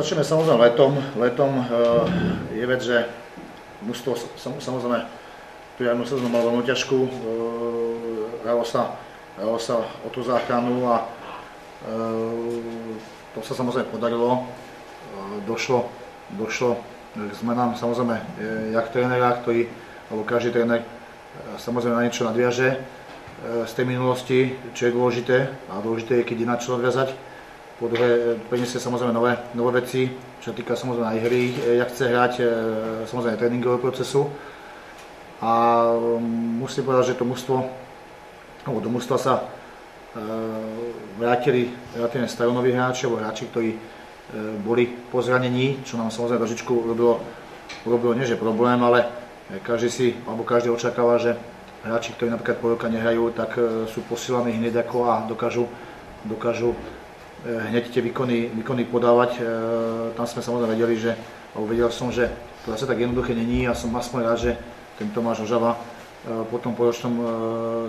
začneme samozrejme letom. Letom je vec, že mužstvo samozrejme tu jarnú sezónu malo veľmi ťažkú. Hralo sa o tú záchranu a to sa samozrejme podarilo. Došlo k zmenám samozrejme jak trénera, alebo každý tréner samozrejme na niečo nadviaže z tej minulosti, čo je dôležité. A dôležité je, keď je na čo nadviazať. Po druhé, priniesie samozrejme nové veci, čo sa týka samozrejme aj hry, jak chce hrať, samozrejme tréningového procesu. A musím povedať, že to mužstvo, alebo do mužstva sa vrátili relatívne staronoví hráči, alebo hráči, ktorí boli po zranení, čo nám samozrejme trošičku urobilo nie že problém, ale každý očakáva, že hráči, ktorí napríklad po roka nehrajú, tak sú posielaní hneď ako a dokážu hneď tie výkony podávať. Tam sme samozrejme vedel som, že to zase tak jednoduché není a som aspoň rád, že ten Tomáš Ožava po tom poročnom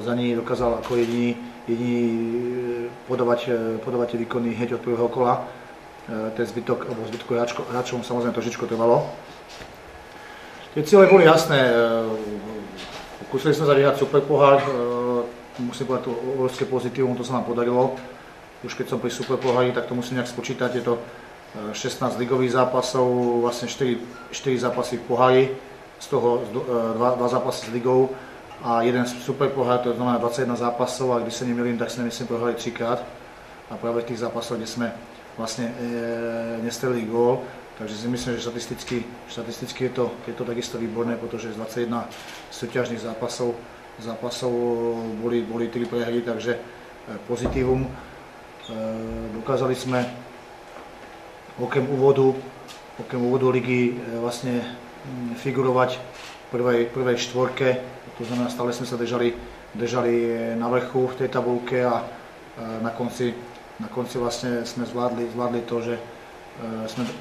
zraní dokázal ako jediný podávať tie výkony hneď od prvého kola. Ten zbytku hráčom samozrejme trošičku trvalo. Tie ciele boli jasné. Skúsili sme vyhrať superpohár, musím povedať to obrovské pozitívum, to sa nám podarilo. Už keď som pri superpohári, tak to musím nejak spočítať, je to 16 ligových zápasov, vlastne 4 zápasy v pohári, z toho 2 zápasy s ligou a jeden superpohár, to znamená 21 zápasov a když sa nemýlim, tak sme myslím prohrali 3-krát a práve v tých zápasoch, kde sme vlastne nestrelili gól. Takže si myslím, že štatisticky je to takisto výborné, pretože z 21 súťažných zápasov boli 3 prehry, takže pozitívum. Dokázali sme okrem úvodu ligy vlastne figurovať v prvej štvorke, to znamená stále sme sa držali na vrchu v tej tabuľke a na konci vlastne sme zvládli to, že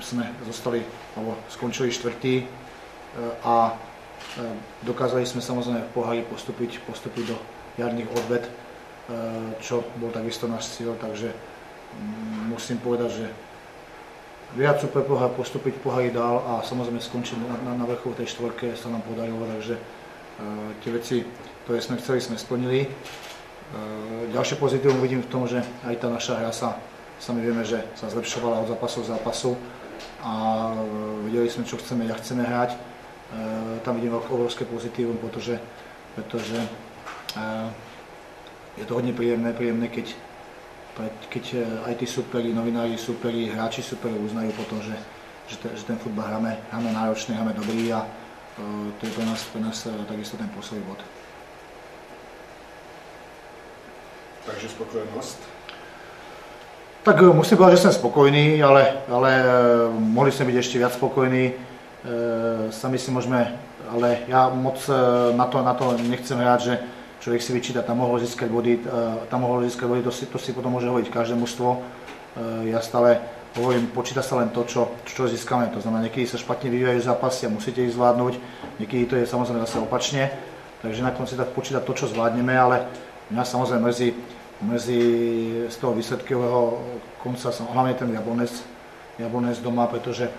sme zostali, alebo skončili štvrtí a dokázali sme samozrejme v pohári postúpiť do jarných odvet, čo bol takisto náš cieľ, takže musím povedať, že vyhrať superpohár, postúpiť v pohári dál a samozrejme skončiť na vrchu tej štvorke sa nám podarilo, takže tie veci, ktoré sme chceli, sme splnili. Ďalšie pozitívum vidím v tom, že aj tá naša hra sami vieme, že sa zlepšovala od zápasu k zápasu a vedeli sme, čo chceme, jak chceme hrať. Tam vidím obrovské pozitívum, pretože je to hodne príjemné, keď aj tí superi, novinári superi, hráči superi uznajú potom, že ten futbal hráme náročný, hráme dobrý a to je pre nás takisto ten posledný bod. Takže spokojnosť? Tak musím povedať, že som spokojný, ale mohli sme byť ešte viac spokojní. Sami si môžeme, ale ja moc na to nechcem hrať, že človek si vyčíta, tam mohol získať body, to si potom môže hovoriť každé mužstvo. Ja stále hovorím, počíta sa len to, čo získame. To znamená, niekedy sa špatne vyvíjajú zápasy a musíte ich zvládnuť, niekedy to je samozrejme zase opačne. Takže na konci tak počítať to, čo zvládneme, ale mňa samozrejme mrzí z toho výsledkového konca, hlavne ten Jablonec doma, pretože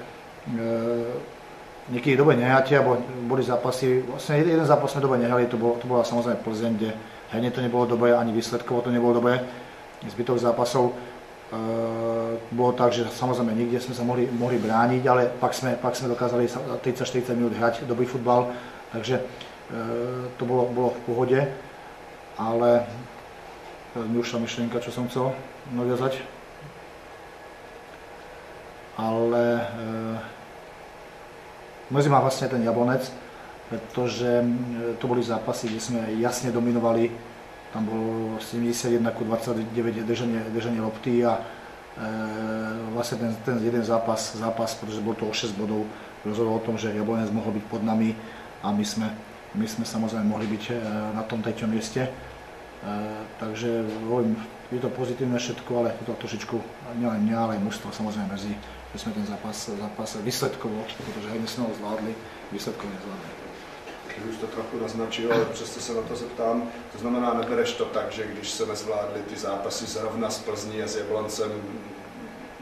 niekedy dobre nehráte, alebo boli zápasy, vlastne jeden zápas sme dobre nehrali, to bola samozrejme Plzeň, kde herne to nebolo dobre, ani výsledkovo to nebolo dobre. Zbytok zápasov bolo tak, že samozrejme niekde sme sa mohli brániť, ale pak sme dokázali 30-40 minút hrať dobrý futbal, takže to bolo v pohode, ale mi ušla myšlienka, čo som chcel naviazať. Ale mrzí ma vlastne ten Jablonec, pretože to boli zápasy, kde sme jasne dominovali. Tam bolo 71-29 držanie lopty a vlastne ten jeden zápas, pretože bol to o 6 bodov, rozhodoval o tom, že Jablonec mohol byť pod nami a my sme samozrejme mohli byť na tom 3. mieste. Takže je to pozitívne všetko, ale je to trošičku nielen mňa, ale aj mužstvo samozrejme mrzí, že sme ten zápas výsledkovo, pretože aj my sme ho zvládli, výsledkovo nezvládli. Ty už to trochu naznačil, ale přesto se na to zeptám. To znamená, nebereš to tak, že když se nezvládli ty zápasy zrovna s Plzní a s Jabloncem,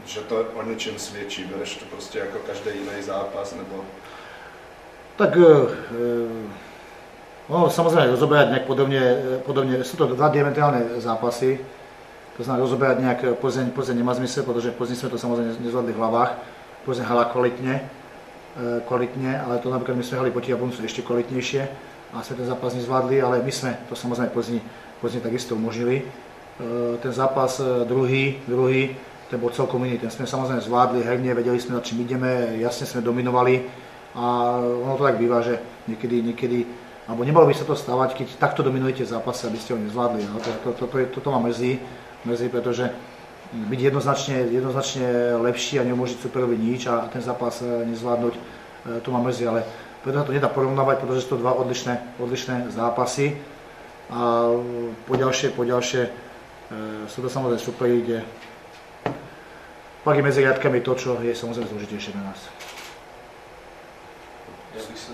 že to o něčem svědčí? Bereš to prostě jako každý jiný zápas, nebo? Tak no, samozrejme rozoberať nejak podobne, sú to dva diametrálne zápasy, to znamená rozoberať nejak Plzeň nemá zmysel, pretože v Plzni sme to samozrejme nezvládli v hlavách, Plzeň hrala kvalitne, ale to napríklad my sme hrali proti Jabloncu ešte kvalitnejšie a sme ten zápas nezvládli, ale my sme to samozrejme Plzni takisto umožnili. Ten zápas druhý, ten bol celkom iný, ten sme samozrejme zvládli herne, vedeli sme, na čím ideme, jasne sme dominovali a ono to tak býva, že niekedy, alebo nemalo by sa to stávať, keď takto dominujete v zápase, aby ste ho nezvládli. No, toto ma mrzí, pretože byť jednoznačne lepší a neumožniť superovi nič a ten zápas nezvládnuť, to ma mrzí, ale preto sa to nedá porovnávať, pretože sú to dva odlišné zápasy a po ďalšie sú to samozrejme superi, kde pak je medzi riadkami to, čo je samozrejme zložitejšie na nás. Já bych se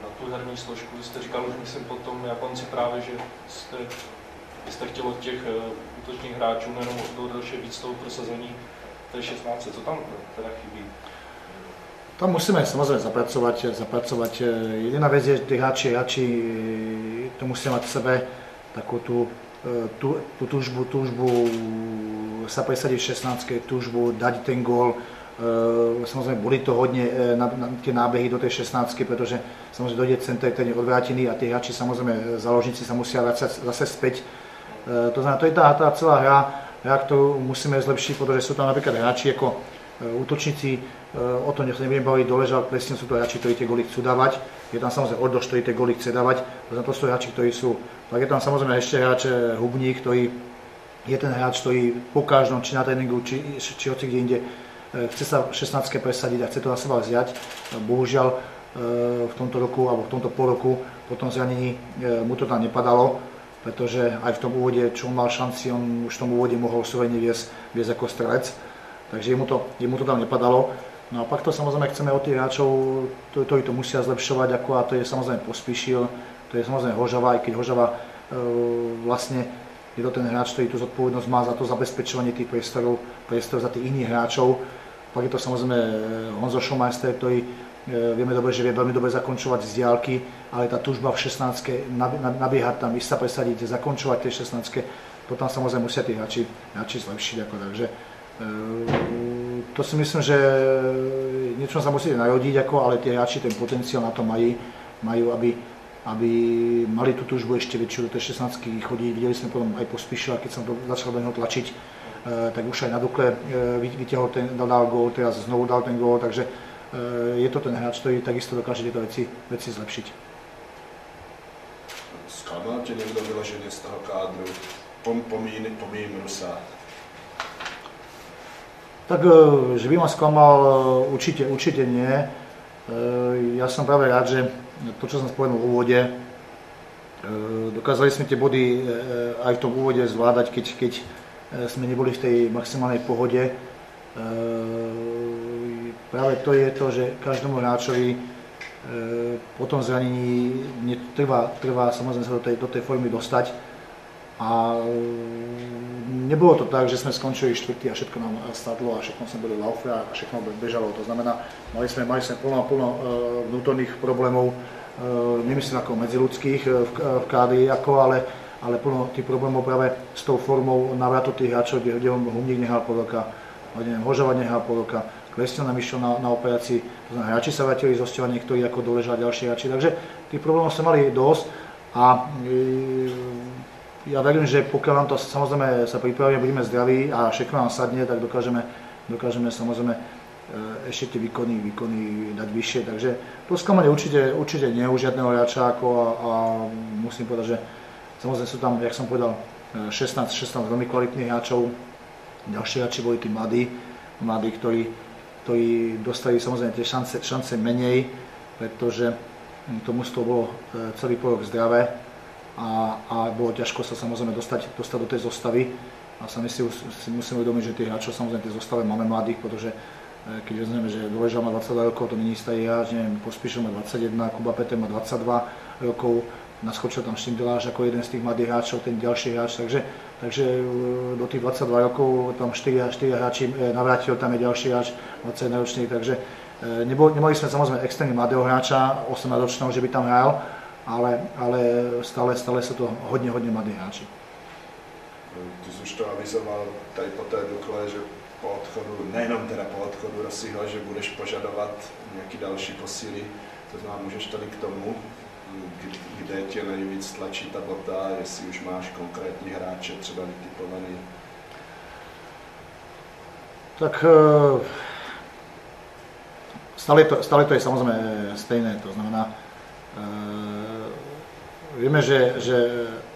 na tu herní složku, vy jste říkal už myslím potom Japonci právě, že jste chtěl od těch útočných hráčů nejenom od toho dalšího víc toho prosazení té 16. Co tam teda chybí? Tam musíme samozrejme zapracovať. Jediná vec je, že tí hráči to musia mať v sebe takú tú túžbu sa presadiť v 16, túžbu dať ten gól. Samozrejme, boli to hodne tie nábehy do tej 16, pretože samozrejme dojde center, ten je odvrátený a tí hráči, samozrejme, záložníci sa musia vrácať zase späť. To znamená, to je tá celá hra, ktorú musíme zlepšiť, pretože sú tam napríklad hráči ako útočníci, o tom nebudem baviť, Doležal, presne sú to hráči, ktorí tie góly chcú dávať. Je tam samozrejme Ordoš, ktorý tie góly chce dávať, to sú hráči, ktorí sú. Tak je tam samozrejme ešte hráč Hubník, ktorý je ten hráč, ktorý po každom, či na tréningu, či hoci kde inde, chce sa v 16 presadiť a chce to na seba vziať. Bohužiaľ v tomto roku, alebo v tomto poloku, po tom zranení mu to tam nepadalo, pretože aj v tom úvode, čo on mal šanci, on už v tom úvode mohol suverene viesť ako strelec, takže jemu to tam nepadalo. No a pak to samozrejme chceme od tých hráčov, ktorí to musia zlepšovať, a to je samozrejme Pospíšil, to je samozrejme Hožava, aj keď Hožava vlastne je to ten hráč, ktorý tú zodpovednosť má za to zabezpečovanie tých priestorov za tých iných hráčov. Pak je to samozrejme Honzo Šumajster, ktorý vieme dobre, že vie veľmi dobre zakončovať z diaľky, ale tá túžba v 16, nabiehať tam, ísť sa presadiť, zakončovať tie 16, to tam samozrejme musia tí hráči zlepšiť. Takže to si myslím, že niečo sa musíte narodiť, ale tie hráči ten potenciál na to majú, aby mali tú túžbu ešte väčšiu do tej 16 chodiť. Videli sme potom aj Pospíšila, keď som začal do neho tlačiť, tak už aj na Dukle vytiahol dal gól, teraz znovu dal ten gól, takže je to ten hráč, ktorý takisto dokáže tieto veci zlepšiť. Zklamal tě někdo vyloženě z toho kádru? Pomíjím Rusa. Tak, že by ma sklamal, určite nie. Ja som práve rád, že to, čo som spomenul v úvode, dokázali sme tie body aj v tom úvode zvládať, keď sme neboli v tej maximálnej pohode. Práve to je to, že každému hráčovi po tom zranení trvá samozrejme sa do tej formy dostať. A nebolo to tak, že sme skončili štvrtý a všetko nám stadlo a všetko sme boli laufe a všetko bežalo. To znamená, mali sme plno vnútorných problémov, nemyslím ako medziľudských v kádri, ale plno tých problémov práve s tou formou návratu tých hráčov, kde Humník nehral pol roka, Hožava nehral pol roka, Klesňo nám išiel na operácii, to znamená, hráči sa vrátili z hosťova, niektorí ako Doležal, ďalší hráči, takže tých problémov sme mali dosť a ja verím, že pokiaľ nám to samozrejme sa pripravíme, budeme zdraví a všetko nám sadne, tak dokážeme samozrejme ešte tie výkony dať vyššie. Takže to sklamanie určite nie je u žiadneho hráča a musím povedať, že samozrejme sú tam, jak som povedal, 16 veľmi kvalitných hráčov. Ďalší hráči boli tí mladí, ktorí dostali samozrejme tie šance menej, pretože to mužstvo bolo celý pol rok zdravé. A bolo ťažko sa samozrejme dostať do tej zostavy a sami si musíme uvedomiť, že tých hráčov samozrejme tej zostave máme mladých, pretože keď vezmeme, že Doležal má 22 rokov, to není starý hráč, neviem, Pospíšil má 21, Kuba Peter má 22 rokov, naskočil tam Šindeláš ako jeden z tých mladých hráčov, ten ďalší hráč, takže do tých 22 rokov tam 4 hráči, Navrátil tam je ďalší hráč, 21 ročný, takže nemali sme samozrejme extrémne mladého hráča, 18 ročného, že by tam hral, ale stále sú to hodně mladí hráči. Ty jsi už to avizoval tady po té Dukle, že po odchodu, nejenom teda po odchodu Rossiho, že budeš požadovat nějaký další posíly, to znamená, můžeš tady k tomu, kde tě nejvíc tlačí ta bota, jestli už máš konkrétní hráče třeba vytipovaný? Tak stále to je samozrejme stejné, to znamená, vieme, že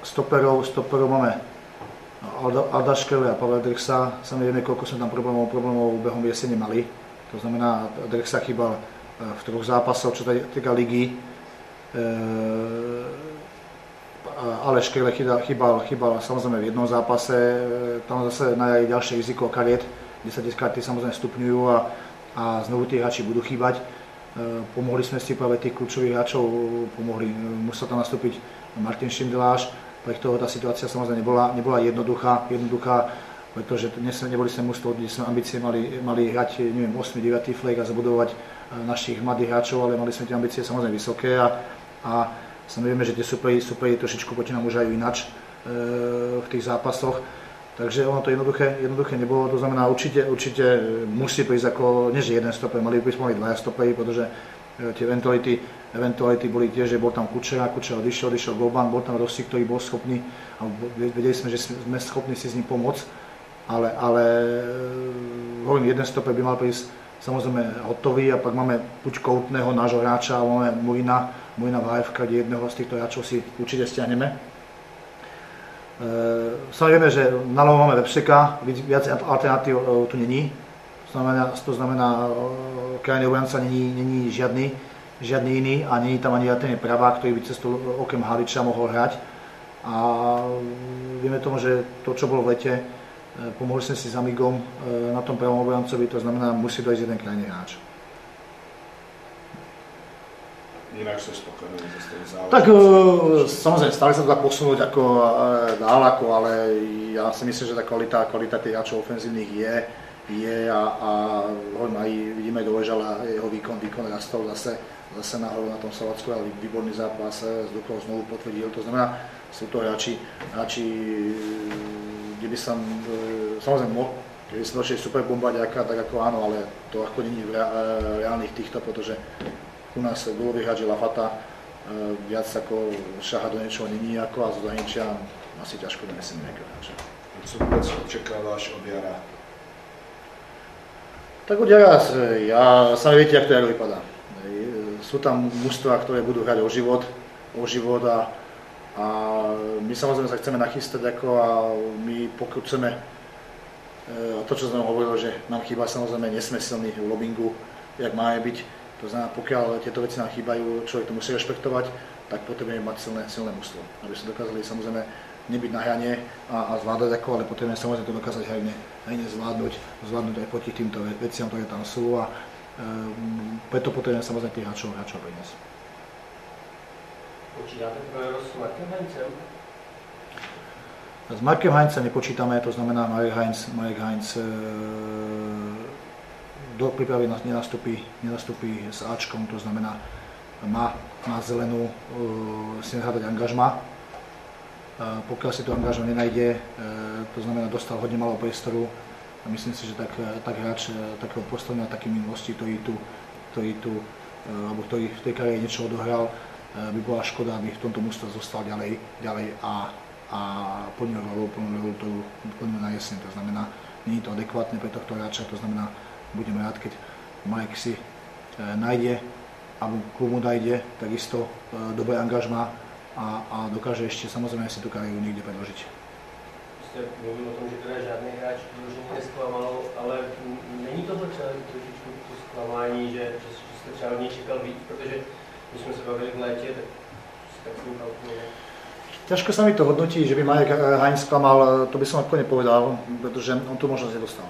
stoperov máme Alda Škrle a Pavel Drxa, sami vieme, koľko sme tam problémov behom jesene mali, to znamená, Drxa chýbal v 3 zápasoch, čo týka ligy, ale Škrle chýbal samozrejme v 1 zápase, tam zase najali ďalšie riziko kariet, 10 karty samozrejme stupňujú a znovu tí hráči budú chýbať. Pomohli sme si práve tých kľúčových hráčov, musel tam nastúpiť Martin Šindeláš, pre ktorého tá situácia samozrejme nebola jednoduchá, pretože neboli sme mužstvo, kde sme ambície mali hrať, neviem, 8. 9. flek a zabudovať našich mladých hráčov, ale mali sme tie ambície samozrejme vysoké a samozrejme, že tie superi trošičku proti nám už aj ináč v tých zápasoch. Takže ono to jednoduché nebolo, to znamená určite musí prísť ako, nie že jeden stoper, mali by sme mali 2 stopery, pretože tie eventuality boli tiež, že bol tam Kučera odišiel Golban, bol tam Rossi, ktorý bol schopný, a vedeli sme, že sme schopní si s ním pomôcť, ale hovorím, jeden stoper by mal prísť samozrejme hotový a pak máme buď Koutného, nášho hráča, a máme Murina v HFK, kde jedného z týchto hráčov si určite stiahneme. Samozrejme, že na ľavo máme Vepseka, viac alternatív tu není. To znamená, krajný obranca není žiadny iný a není tam ani ten pravák, ktorý by cestou okrem Haliča mohol hrať. A vieme tomu, že to, čo bolo v lete, pomohli sme si s Amigom na tom pravom obrancovi, to znamená, musí dojsť jeden krajný hráč. Jinak jsi spokojený se stejným záležitostí? Tak samozrejme, stále sa to dá posunúť ako dálako, ale ja si myslím, že tá kvalita tých hráčov ofenzívnych je a hovorím, aj vidíme Doležala, jeho výkon rastol zase nahoru na tom Slovacku, ale výborný zápas s Duklou znovu potvrdil, to znamená, sú to hráči, kde by som, samozrejme, keby som došiel super bombaďáka, tak ako áno, ale to ako není v reálnych týchto, pretože u nás gólový hráč je Lafata, viac ako šaha do niečoho není ako a zo zahraničia asi ťažko donesem nejakého hráča. Co vôbec očekáváš od jara? Tak od jara, sami viete, jak to jaro vypadá. Sú tam mužstvá, ktoré budú hrať o život a my samozrejme sa chceme nachystať a my pokud chceme to, čo sme hovorili, že nám chýba samozrejme nesmyselný v lobbingu, jak máme byť. To znamená, pokiaľ tieto veci nám chýbajú, človek to musí rešpektovať, tak potrebujeme mať silné mužstvo. Aby sme dokázali samozrejme nebyť na hrane a zvládať ale potrebujeme samozrejme to dokázať herne zvládnuť aj proti týmto veciam, ktoré tam sú a preto potrebujeme samozrejme tých hráčov priniesť. Počítáte pro s Markem Heinzem? S Markem Heinzem nepočítame, to znamená Marek Heinz do prípravy nenastupí s Ačkom, to znamená, má zelenú, si nechá dať angažma. Pokiaľ si to angažma nenájde, to znamená, dostal hodne málo priestoru a myslím si, že tak hráč takého postavenia, taký minulosti, ktorý v tej kariére niečo odohral, by bola škoda, aby v tomto mužstve zostal ďalej a plnil rolu, ktorú plnil na jeseň. To znamená, nie je to adekvátne pre tohto hráča, to znamená, budem rád, keď Marek si nájde, alebo klubu nájde takisto dobré angažma a dokáže ešte samozrejme si tú kariéru niekde predložiť. Jste mluvil o tom, že teda žádný hráč vyloženě nesklamal, ale není to trošičku to zklamání, že jste třeba od něj čekal víc, protože když jsme se bavili v létě, tak jsem kalkuloval. Ťažko sa mi to hodnotí, že by Marek Heinz sklamal, to by som ako nepovedal, pretože on tu možnosť nedostal.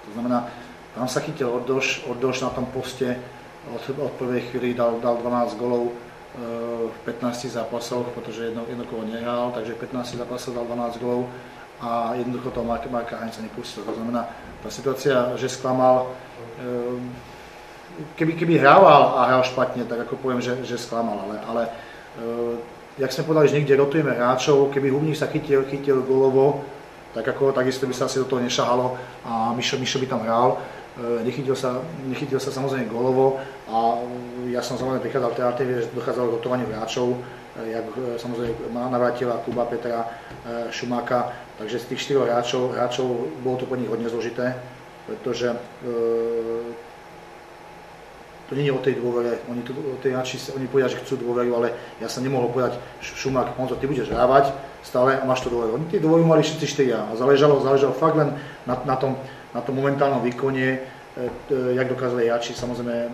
To znamená, tam sa chytil Ordoš na tom poste, od prvej chvíli dal 12 golov, v 15 zápasoch, pretože jedno kolo nehral, takže 15 zápasov dal 12 gólov a jednoducho toho Marka Heinza nepustil. To znamená, tá situácia, že sklamal, keby hrával a hral špatne, tak ako poviem, že sklamal, ale jak sme povedali, že niekde rotujeme hráčov, keby Hubník sa chytil gólovo, takisto by sa asi do toho nešahalo a Mišo by tam hral. Nechytil sa samozrejme gólovo a ja som samozrejme prichádzal v alternatívy, že dochádzalo k rotovaniu hráčov, jak samozrejme Navrátila, Kuba, Petra, Šumáka, takže z tých 4 hráčov bolo to pre nich hodne zložité, pretože to nie je o tej dôvere, oni povedia, že chcú dôveru, ale ja som nemohol povedať Šumák, Honzo, ty budeš hrávať stále a máš to dôveru. Oni tie dôveru mali všetci 4 a záležalo fakt len na tom momentálnom výkone, jak dokázali hráči, samozrejme,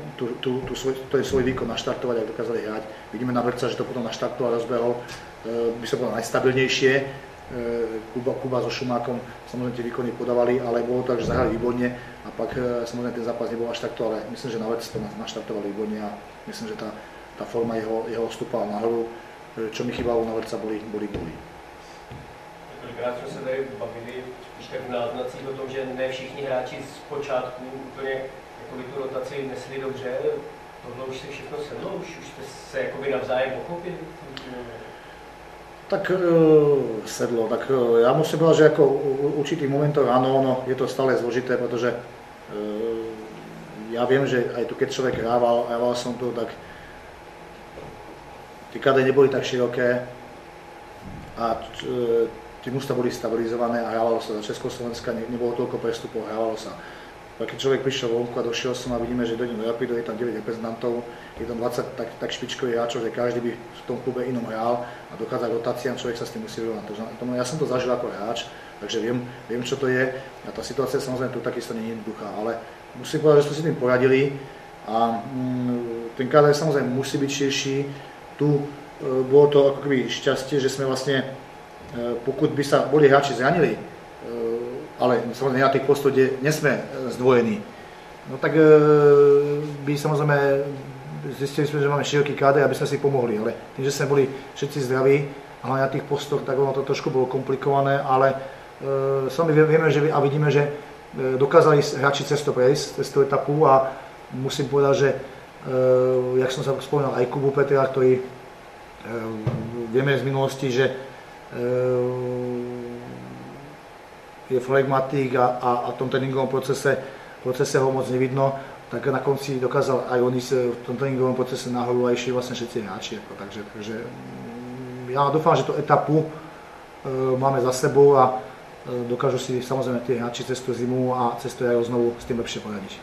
svoj výkon naštartovať, jak dokázali hrať. Vidíme na Vrca, že to potom naštartoval, rozbehol, by sa povedal najstabilnejšie. Kuba so Šumákom samozrejme tie výkony podávali, ale bolo to tak, že zahrali výborne a pak samozrejme ten zápas nebol až takto, ale myslím, že na Vrc to naštartovali výborne a myslím, že tá forma jeho vstúpala nahoru. Čo mi chýbalo na Vrca boli góly. Kolikrát jsme se tady bavili spíš tak v náznacích o tom, že ne všichni hráči z počátku úplně jakoby tu rotaci nesli dobře. Tohle už se všechno sedlo, už jste se jakoby navzájem pochopili? Tak sedlo, tak ja musím povedať, že ako určitých momentov áno, no, je to stále zložité, pretože ja viem, že aj tu keď človek hrával som tu, tak tie kádre neboli tak široké a tí mužstvá boli stabilizované a hrávalo sa za Československa, nebolo toľko prestupov, hrávalo sa. Keď človek prišiel vonku a došiel som a vidíme, že dojdem do Rapidu, je tam 9 reprezentantov, je tam 20 tak špičkových hráčov, že každý by v tom klube inom hral a dochádza k rotáciám, človek sa s tým musí vyrovnať. Ja som to zažil ako hráč, takže viem, čo to je a tá situácia samozrejme tu takisto nie je jednoduchá, ale musím povedať, že sme si tým poradili a ten káder samozrejme musí byť širší. Tu bolo to ako keby šťastie, že sme vlastne, pokud by sa boli hráči zranili, ale samozrejme na tých postoch, kde nesme zdvojení, no tak by samozrejme zistili sme, že máme široký káder, aby sme si pomohli, ale tým, že sme boli všetci zdraví a hlavne na tých postoch, tak ono to trošku bolo komplikované, ale sami vieme a vidíme, že dokázali hráči cez to prejsť, cez tú etapu a musím povedať, že jak som sa spomínal, aj Kubu Petra, ktorý vieme z minulosti, že je flegmatik a v tom tréningovom procese ho moc nevidno, tak na konci dokázal aj oni v tom tréningovom procese nahoru a išli vlastne všetci hráči. Takže ja dúfam, že tú etapu máme za sebou a dokážu si samozrejme tie hráči cez tú zimu a cez tú jaro znovu s tým lepšie poradiť.